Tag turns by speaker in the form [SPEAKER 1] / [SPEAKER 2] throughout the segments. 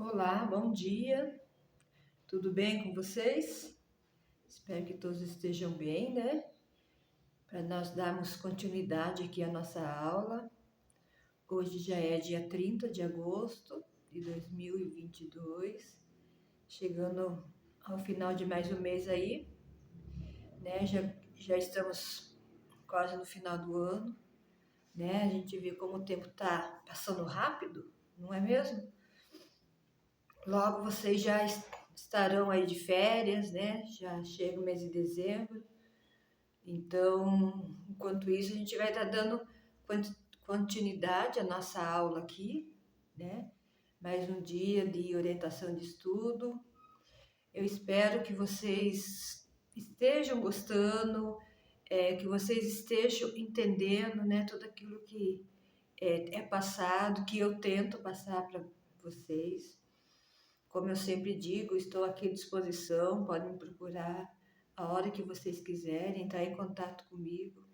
[SPEAKER 1] Olá, bom dia. Tudo bem com vocês? Espero que todos estejam bem, né? Para nós darmos continuidade aqui à nossa aula. Hoje já é dia 30 de agosto de 2022, chegando ao final de mais um mês aí, né? Já estamos quase no final do ano, né? A gente vê como o tempo tá passando rápido, não é mesmo? Logo vocês já estarão aí de férias, né? Já chega o mês de dezembro. Então, enquanto isso, a gente vai estar dando continuidade à nossa aula aqui, né? Mais um dia de orientação de estudo. Eu espero que vocês estejam gostando, que vocês estejam entendendo, né? Tudo aquilo que é passado, que eu tento passar para vocês. Como eu sempre digo, estou aqui à disposição, podem me procurar a hora que vocês quiserem, entrar em contato comigo,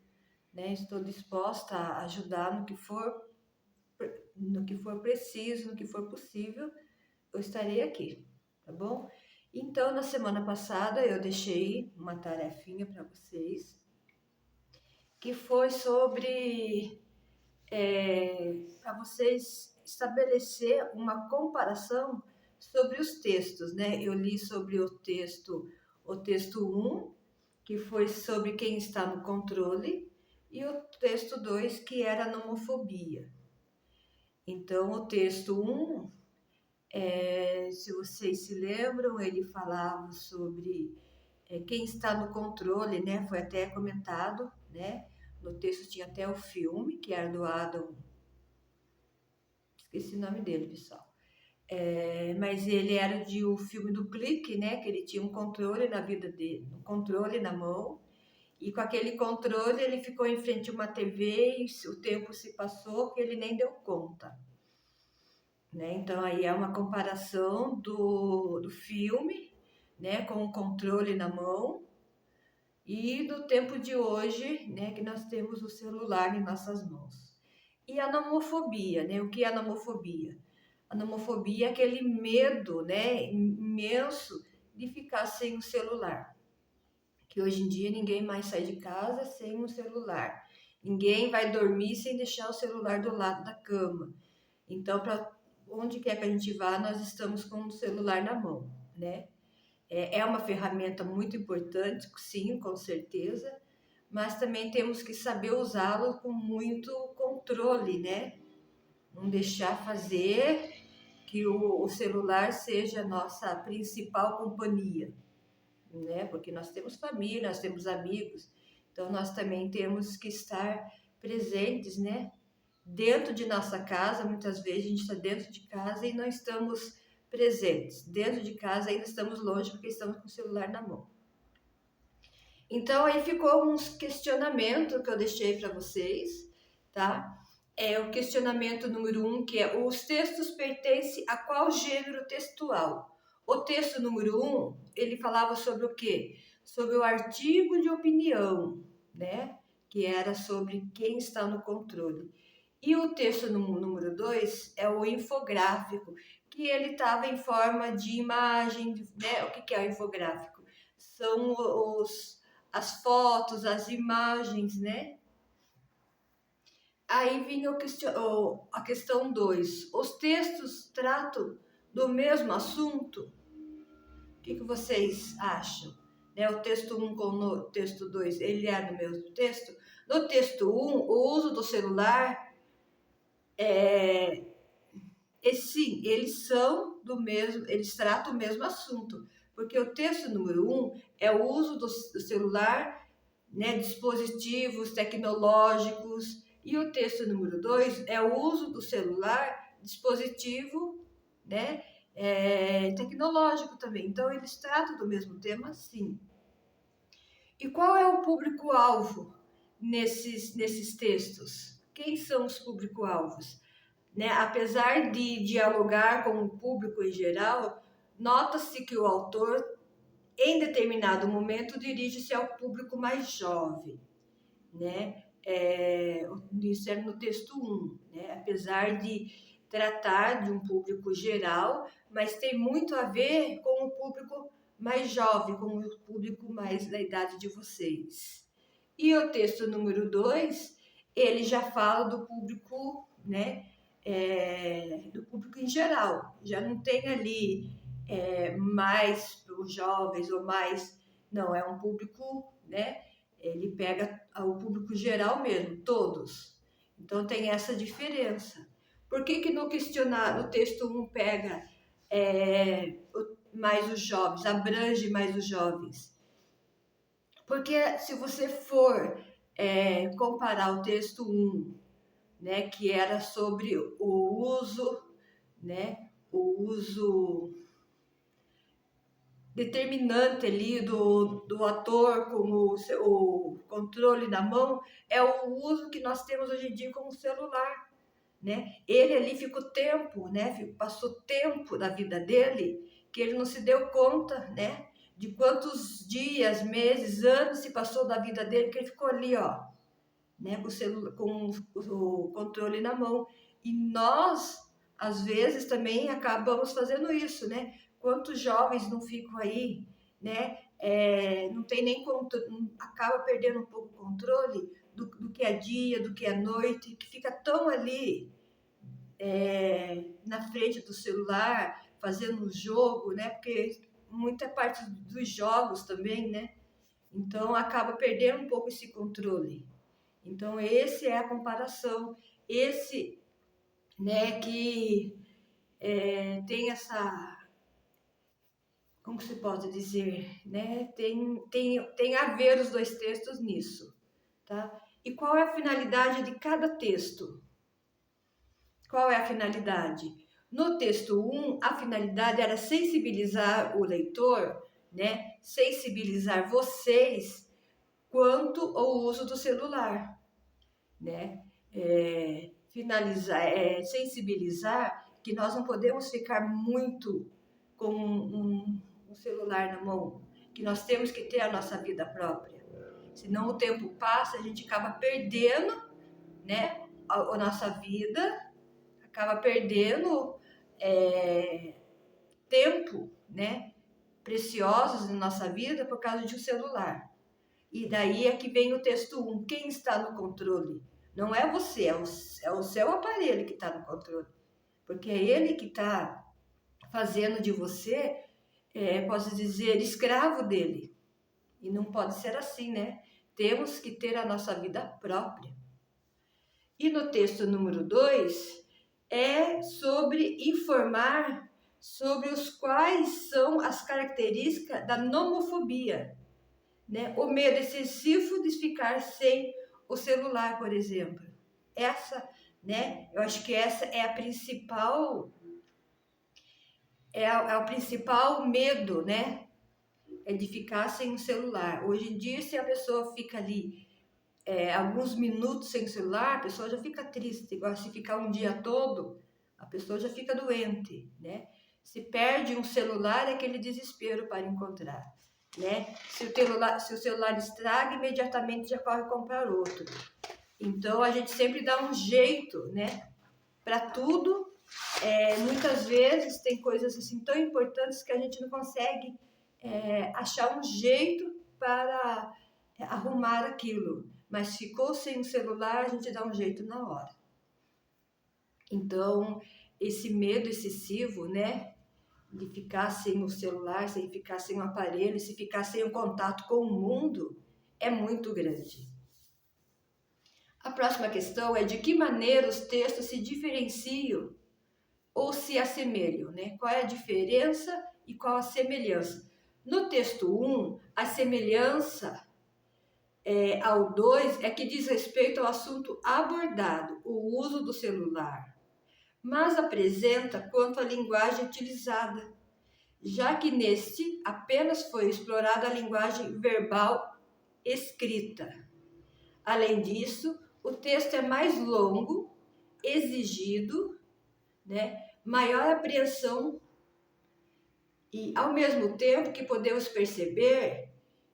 [SPEAKER 1] né? Estou disposta a ajudar no que for preciso, no que for possível, eu estarei aqui, tá bom? Então, na semana passada eu deixei uma tarefinha para vocês, que foi sobre para vocês estabelecer uma comparação sobre os textos, né? Eu li sobre o texto 1, que foi sobre quem está no controle, e o texto 2, que era a nomofobia. Então, o texto 1, se vocês se lembram, ele falava sobre quem está no controle, né? Foi até comentado, né? No texto tinha até o filme, que era do Adam, esqueci o nome dele, pessoal. Mas ele era o filme do clique, né? Que ele tinha um controle na vida dele, um controle na mão. E com aquele controle ele ficou em frente a uma TV e o tempo se passou que ele nem deu conta. Né? Então aí é uma comparação do filme, né? Com o controle na mão e do tempo de hoje, né? Que nós temos o celular em nossas mãos. E a nomofobia, né? O que é a nomofobia? A nomofobia é aquele medo, né, imenso de ficar sem o celular. Que hoje em dia ninguém mais sai de casa sem um celular. Ninguém vai dormir sem deixar o celular do lado da cama. Então, para onde quer que a gente vá, nós estamos com o celular na mão, né? É uma ferramenta muito importante, sim, com certeza, mas também temos que saber usá-lo com muito controle, né? Não deixar fazer que o celular seja a nossa principal companhia, né? Porque nós temos família, nós temos amigos, então nós também temos que estar presentes, né? Dentro de nossa casa, muitas vezes a gente está dentro de casa e não estamos presentes. Dentro de casa ainda estamos longe porque estamos com o celular na mão. Então aí ficou uns questionamentos que eu deixei para vocês, tá? O questionamento número 1, que é: os textos pertencem a qual gênero textual? O texto número 1, ele falava sobre o quê? Sobre o artigo de opinião, né? Que era sobre quem está no controle. E o texto número 2 é o infográfico, que ele estava em forma de imagem, né? O que é o infográfico? São as fotos, as imagens, né? Aí vinha a questão 2. Os textos tratam do mesmo assunto? O que vocês acham? Né? O texto 1 com o texto 2, ele é no mesmo texto? No texto 1, o uso do celular sim, eles são do mesmo, eles tratam o mesmo assunto, porque o texto número 1 é o uso do celular, né, dispositivos tecnológicos, e o texto número 2 é o uso do celular, dispositivo, né, tecnológico também. Então, eles tratam do mesmo tema, sim. E qual é o público-alvo nesses textos? Quem são os público-alvos? Né? Apesar de dialogar com o público em geral, nota-se que o autor, em determinado momento, dirige-se ao público mais jovem, né? Isso é no texto 1, né? Apesar de tratar de um público geral, mas tem muito a ver com o público mais jovem, com o público mais da idade de vocês. E o texto número 2, ele já fala do público, né, do público em geral. Já não tem ali mais para os jovens ou mais... Não, é um público, né, ele pega o público geral mesmo, todos. Então tem essa diferença. Por que no questionário, o texto 1 pega mais os jovens, abrange mais os jovens? Porque se você for comparar o texto 1, né, que era sobre o uso, né, o uso determinante ali do ator com o controle na mão, é o uso que nós temos hoje em dia com o celular, né? Ele ali ficou tempo, né? Passou tempo da vida dele que ele não se deu conta, né? De quantos dias, meses, anos se passou da vida dele que ele ficou ali, ó, né? Com o celular, com o controle na mão. E nós, às vezes, também acabamos fazendo isso, né? Quantos jovens não ficam aí, né? Não tem nem controle, acaba perdendo um pouco o controle do que é dia, do que é noite, que fica tão ali na frente do celular, fazendo um jogo, né? Porque muita parte dos jogos também, né? Então acaba perdendo um pouco esse controle. Então esse é a comparação, esse, né, que tem essa, como se pode dizer, né? Tem a ver os dois textos nisso, tá? E qual é a finalidade de cada texto? Qual é a finalidade? No texto 1, a finalidade era sensibilizar o leitor, né? Sensibilizar vocês quanto ao uso do celular, né? Sensibilizar que nós não podemos ficar muito com um celular na mão, que nós temos que ter a nossa vida própria. Senão o tempo passa, a gente acaba perdendo, né, a nossa vida, acaba perdendo tempo, né, preciosos na nossa vida por causa de um celular. E daí é que vem o texto 1. Quem está no controle? Não é você, é o seu aparelho que está no controle. Porque é ele que está fazendo de você, posso dizer, escravo dele. E não pode ser assim, né? Temos que ter a nossa vida própria. E no texto número 2, é sobre informar sobre os quais são as características da nomofobia, né? O medo excessivo de ficar sem o celular, por exemplo. Essa, né? Eu acho que essa é a principal, o principal medo, né? É de ficar sem o celular. Hoje em dia, se a pessoa fica ali alguns minutos sem o celular, a pessoa já fica triste. Igual se ficar um dia todo, a pessoa já fica doente, né? Se perde um celular, é aquele desespero para encontrar, né? Se o celular estraga, imediatamente já corre comprar outro. Então, a gente sempre dá um jeito, né? Para tudo. Muitas vezes tem coisas assim tão importantes que a gente não consegue achar um jeito para arrumar aquilo. Mas ficou sem o celular, a gente dá um jeito na hora. Então, esse medo excessivo, né? De ficar sem o celular, sem ficar sem o aparelho, se ficar sem o contato com o mundo, é muito grande. A próxima questão é de que maneira os textos se diferenciam ou se assemelham, né? Qual é a diferença e qual a semelhança? No texto 1, a semelhança ao 2 é que diz respeito ao assunto abordado, o uso do celular, mas apresenta quanto à linguagem utilizada, já que neste apenas foi explorada a linguagem verbal escrita. Além disso, o texto é mais longo, exigido, né, maior apreensão e, ao mesmo tempo que podemos perceber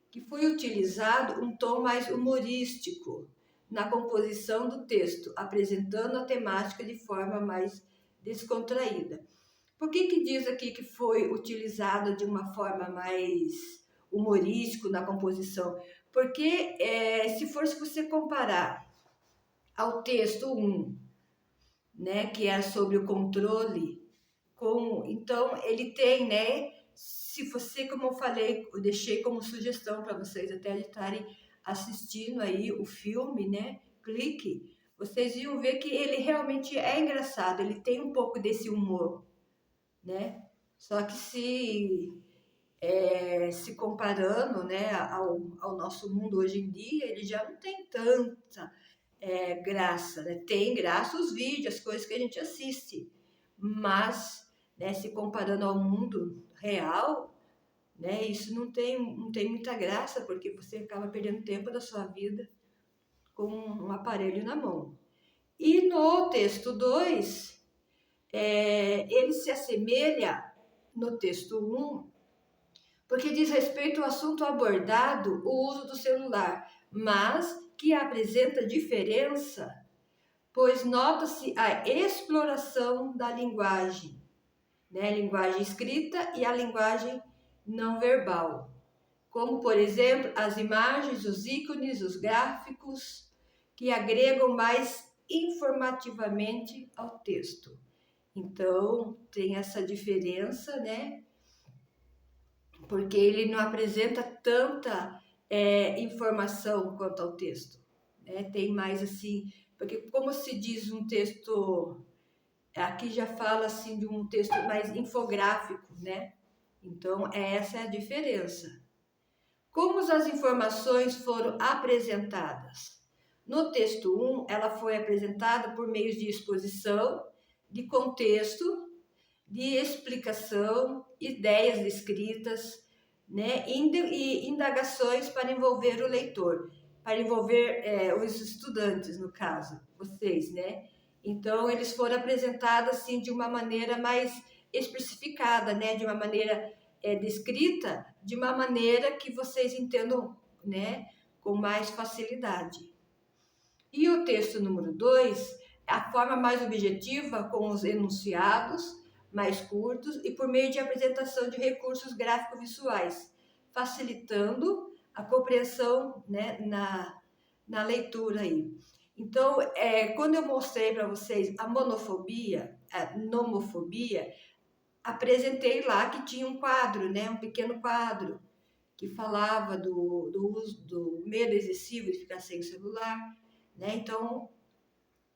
[SPEAKER 1] que foi utilizado um tom mais humorístico na composição do texto, apresentando a temática de forma mais descontraída. Por que diz aqui que foi utilizado de uma forma mais humorística na composição? Porque se você comparar ao texto 1, né, que é sobre o controle, então ele tem, né, se você, como eu falei, eu deixei como sugestão para vocês até estarem assistindo aí o filme, né, Clique, vocês iam ver que ele realmente é engraçado, ele tem um pouco desse humor, né? Só que se comparando, né, ao nosso mundo hoje em dia, ele já não tem tanta graça, né? Tem graça os vídeos, as coisas que a gente assiste, mas, né, se comparando ao mundo real, né, isso não tem muita graça, porque você acaba perdendo tempo da sua vida com um aparelho na mão. E no texto 2, ele se assemelha no texto 1, porque diz respeito ao assunto abordado, o uso do celular, mas que apresenta diferença, pois nota-se a exploração da linguagem, né? A linguagem escrita e a linguagem não verbal, como, por exemplo, as imagens, os ícones, os gráficos, que agregam mais informativamente ao texto. Então, tem essa diferença, né? Porque ele não apresenta tanta informação quanto ao texto, né? Tem mais assim, porque como se diz um texto, aqui já fala assim de um texto mais infográfico, né? Então, essa é a diferença. Como as informações foram apresentadas? No texto 1, ela foi apresentada por meio de exposição, de contexto, de explicação, ideias descritas, né, e indagações para envolver o leitor, para envolver os estudantes, no caso, vocês, né? Então, eles foram apresentados assim de uma maneira mais especificada, né, de uma maneira descrita, de uma maneira que vocês entendam, né, com mais facilidade. E o texto número 2 é a forma mais objetiva, com os enunciados mais curtos e por meio de apresentação de recursos gráfico-visuais, facilitando a compreensão, né, na leitura aí. Então, quando eu mostrei para vocês a monofobia, a nomofobia, apresentei lá que tinha um quadro, né, um pequeno quadro, que falava do medo excessivo de ficar sem celular, né? Então,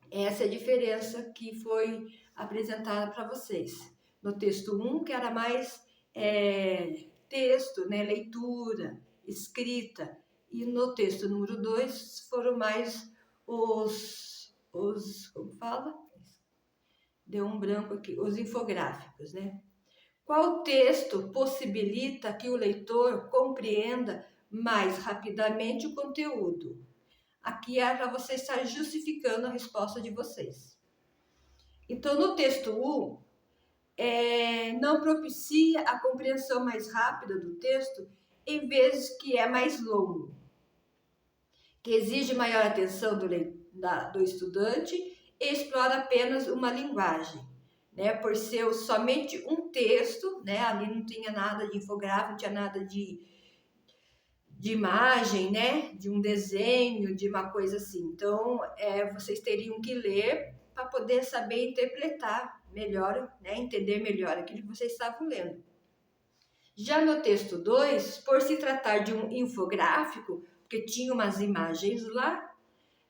[SPEAKER 1] essa é a diferença que foi apresentada para vocês. No texto 1, que era mais texto, né, leitura, escrita, e no texto número 2 foram mais como fala? Deu um branco aqui, os infográficos, né? Qual texto possibilita que o leitor compreenda mais rapidamente o conteúdo? Aqui é para você estar justificando a resposta de vocês. Então, no texto 1, não propicia a compreensão mais rápida do texto, em vez que é mais longo, que exige maior atenção do estudante e explora apenas uma linguagem, né? Por ser somente um texto, né? Ali não tinha nada de infográfico, não tinha nada de imagem, né? De um desenho, de uma coisa assim. Então, vocês teriam que ler para poder saber interpretar melhor, né? Entender melhor aquilo que vocês estavam lendo. Já no texto 2, por se tratar de um infográfico, porque tinha umas imagens lá,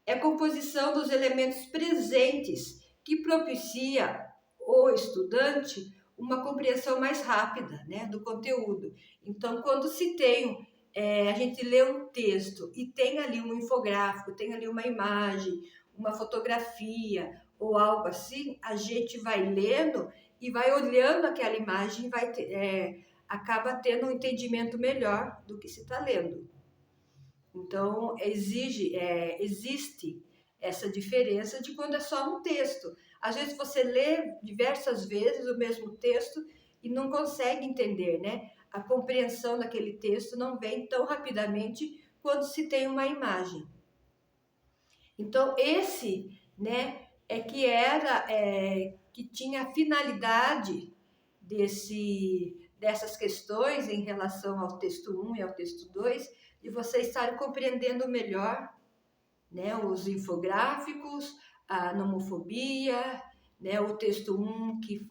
[SPEAKER 1] é a composição dos elementos presentes que propicia o estudante uma compreensão mais rápida, né, do conteúdo. Então, quando se tem, a gente lê um texto e tem ali um infográfico, tem ali uma imagem, uma fotografia ou algo assim, a gente vai lendo e vai olhando aquela imagem e acaba tendo um entendimento melhor do que se está lendo. Então, existe essa diferença de quando é só um texto. Às vezes você lê diversas vezes o mesmo texto e não consegue entender, né? A compreensão daquele texto não vem tão rapidamente quando se tem uma imagem. Então, esse, né, que era que tinha a finalidade dessas questões em relação ao texto 1 e ao texto 2, de vocês estarem compreendendo melhor, né, os infográficos, a nomofobia, né, o texto 1 que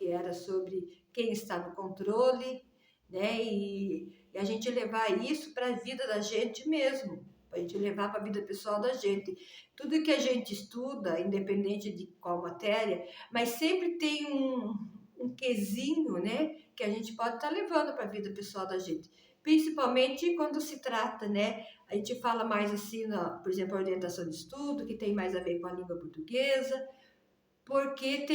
[SPEAKER 1] era sobre quem está no controle, né, e a gente levar isso para a vida da gente mesmo, para a gente levar para a vida pessoal da gente. Tudo que a gente estuda, independente de qual matéria, mas sempre tem um quesinho, né, que a gente pode estar levando para a vida pessoal da gente. Principalmente quando se trata, né, a gente fala mais assim, por exemplo, a orientação de estudo, que tem mais a ver com a língua portuguesa, porque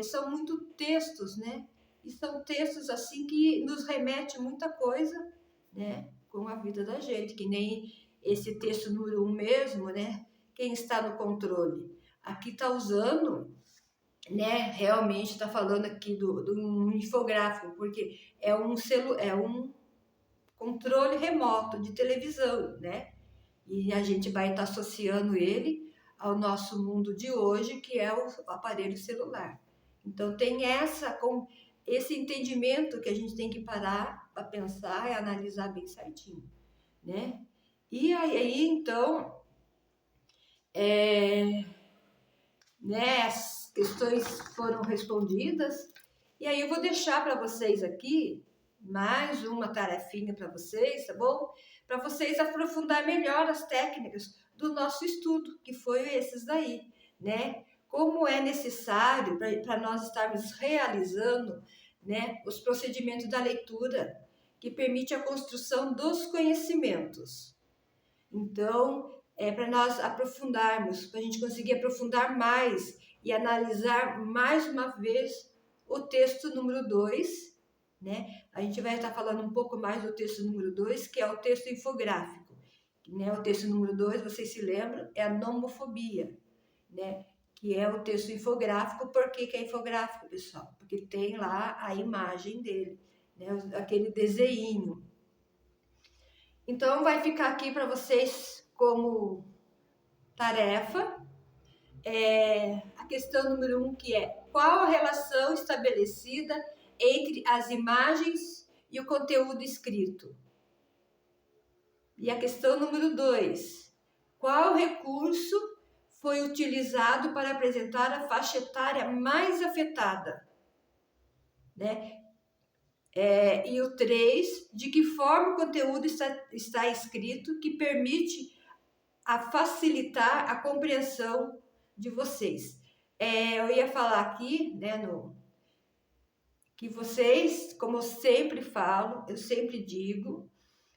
[SPEAKER 1] são muito textos, né? E são textos assim que nos remete muita coisa, né? Com a vida da gente, que nem esse texto número 1 mesmo, né? Quem está no controle? Aqui está usando, né? Realmente está falando aqui do um infográfico, porque é um controle remoto de televisão, né? E a gente vai estar associando ele ao nosso mundo de hoje, que é o aparelho celular. Então tem esse entendimento que a gente tem que parar para pensar e analisar bem certinho, né? E aí então, né, as questões foram respondidas, e aí eu vou deixar para vocês aqui mais uma tarefinha para vocês, tá bom? Para vocês aprofundar melhor as técnicas do nosso estudo, que foi esses daí, né? Como é necessário para nós estarmos realizando, né, os procedimentos da leitura, que permite a construção dos conhecimentos. Então, para nós aprofundarmos, para a gente conseguir aprofundar mais e analisar mais uma vez o texto número 2, né? A gente vai estar falando um pouco mais do texto número 2, que é o texto infográfico. Né? O texto número 2, vocês se lembram, é a nomofobia, né? Que é o texto infográfico. Por que é infográfico, pessoal? Porque tem lá a imagem dele, né? Aquele desenho. Então, vai ficar aqui para vocês como tarefa a questão número 1, que é: qual a relação estabelecida entre as imagens e o conteúdo escrito? E a questão número 2, qual recurso foi utilizado para apresentar a faixa etária mais afetada? Né? E o 3, de que forma o conteúdo está escrito que permite facilitar a compreensão de vocês. Eu ia falar aqui, né, que vocês, como eu sempre falo, eu sempre digo,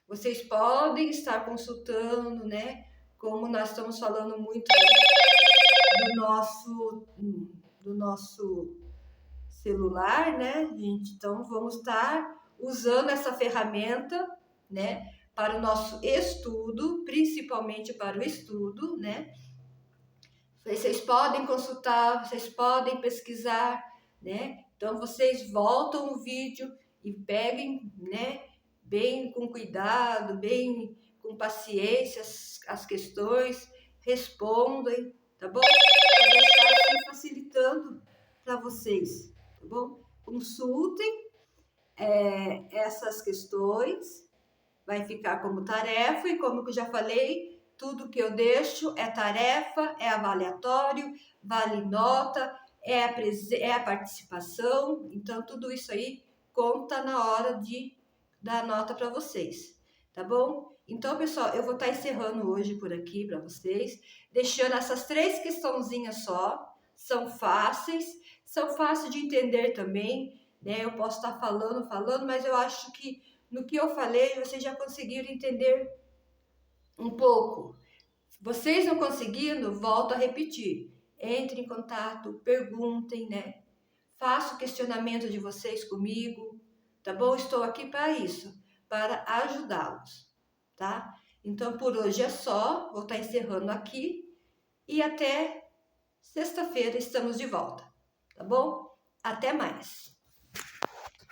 [SPEAKER 1] vocês podem estar consultando, né, como nós estamos falando muito do nosso celular, né, gente? Então, vamos estar usando essa ferramenta, né, para o nosso estudo, principalmente para o estudo, né? Vocês podem consultar, vocês podem pesquisar, né? Então, vocês voltam o vídeo e peguem, né, bem com cuidado, bem com paciência as questões, respondem, tá bom? Para deixar assim facilitando para vocês, tá bom? Consultem essas questões, vai ficar como tarefa, e como eu já falei, tudo que eu deixo é tarefa, é avaliatório, vale nota, é a participação. Então, tudo isso aí conta na hora de dar nota para vocês, tá bom? Então, pessoal, eu vou estar encerrando hoje por aqui para vocês, deixando essas 3 questãozinhas só. São fáceis de entender também, né? Eu posso estar falando, mas eu acho que no que eu falei, vocês já conseguiram entender um pouco. Vocês não conseguindo, volto a repetir. Entre em contato, perguntem, né? Façam o questionamento de vocês comigo, tá bom? Estou aqui para isso, para ajudá-los, tá? Então, por hoje é só. Vou estar encerrando aqui e até sexta-feira estamos de volta, tá bom? Até mais!